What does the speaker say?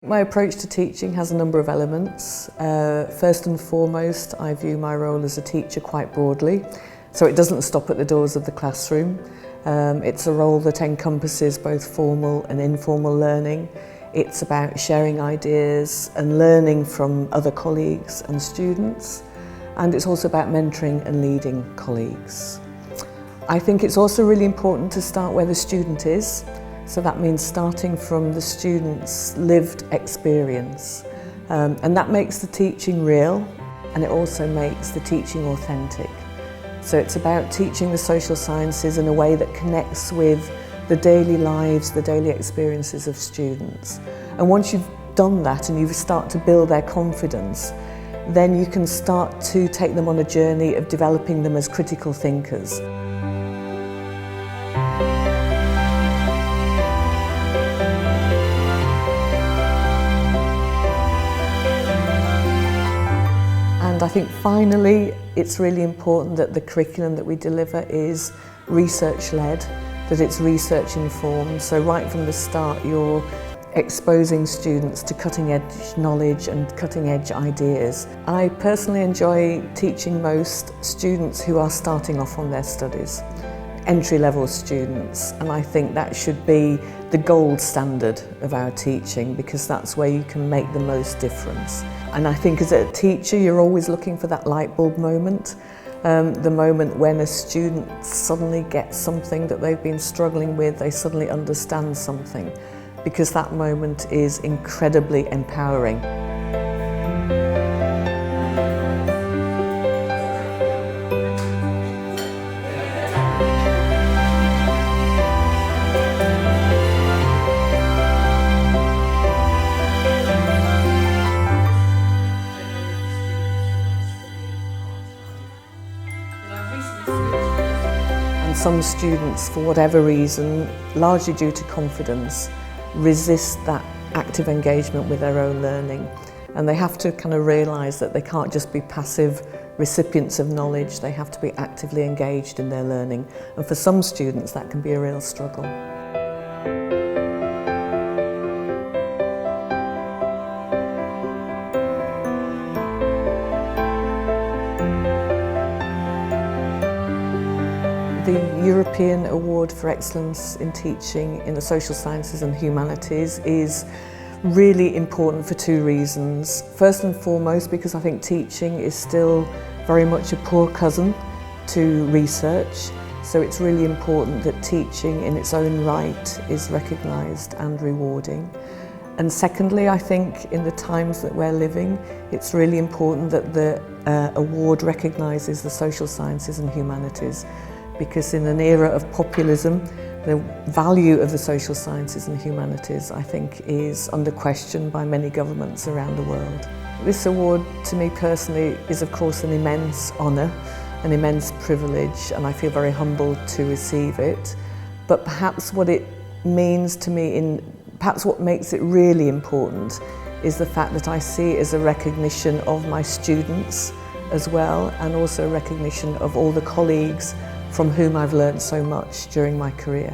My approach to teaching has a number of elements. First and foremost, I view my role as a teacher quite broadly, so it doesn't stop at the doors of the classroom. It's a role that encompasses both formal and informal learning. It's about sharing ideas and learning from other colleagues and students, and it's also about mentoring and leading colleagues. I think it's also really important to start where the student is. So that means starting from the student's lived experience. And that makes the teaching real, and it also makes the teaching authentic. So it's about teaching the social sciences in a way that connects with the daily lives, the daily experiences of students. And once you've done that and you start to build their confidence, then you can start to take them on a journey of developing them as critical thinkers. And I think finally it's really important that the curriculum that we deliver is research-led, that it's research-informed. So right from the start you're exposing students to cutting-edge knowledge and cutting-edge ideas. I personally enjoy teaching most students who are starting off on their studies, entry-level students, and I think that should be the gold standard of our teaching, because that's where you can make the most difference. And I think as a teacher you're always looking for that light bulb moment, the moment when a student suddenly gets something that they've been struggling with, they suddenly understand something, because that moment is incredibly empowering. And some students, for whatever reason, largely due to confidence, resist that active engagement with their own learning. And they have to kind of realise that they can't just be passive recipients of knowledge, they have to be actively engaged in their learning. And for some students that can be a real struggle. The European Award for Excellence in Teaching in the Social Sciences and Humanities is really important for two reasons. First and foremost, because I think teaching is still very much a poor cousin to research, so it's really important that teaching in its own right is recognised and rewarding. And secondly, I think in the times that we're living, it's really important that the award recognises the social sciences and humanities, because in an era of populism, the value of the social sciences and humanities, I think, is under question by many governments around the world. This award, to me personally, is of course an immense honour, an immense privilege, and I feel very humbled to receive it. But perhaps what it means to me, perhaps what makes it really important, is the fact that I see it as a recognition of my students as well, and also a recognition of all the colleagues from whom I've learned so much during my career.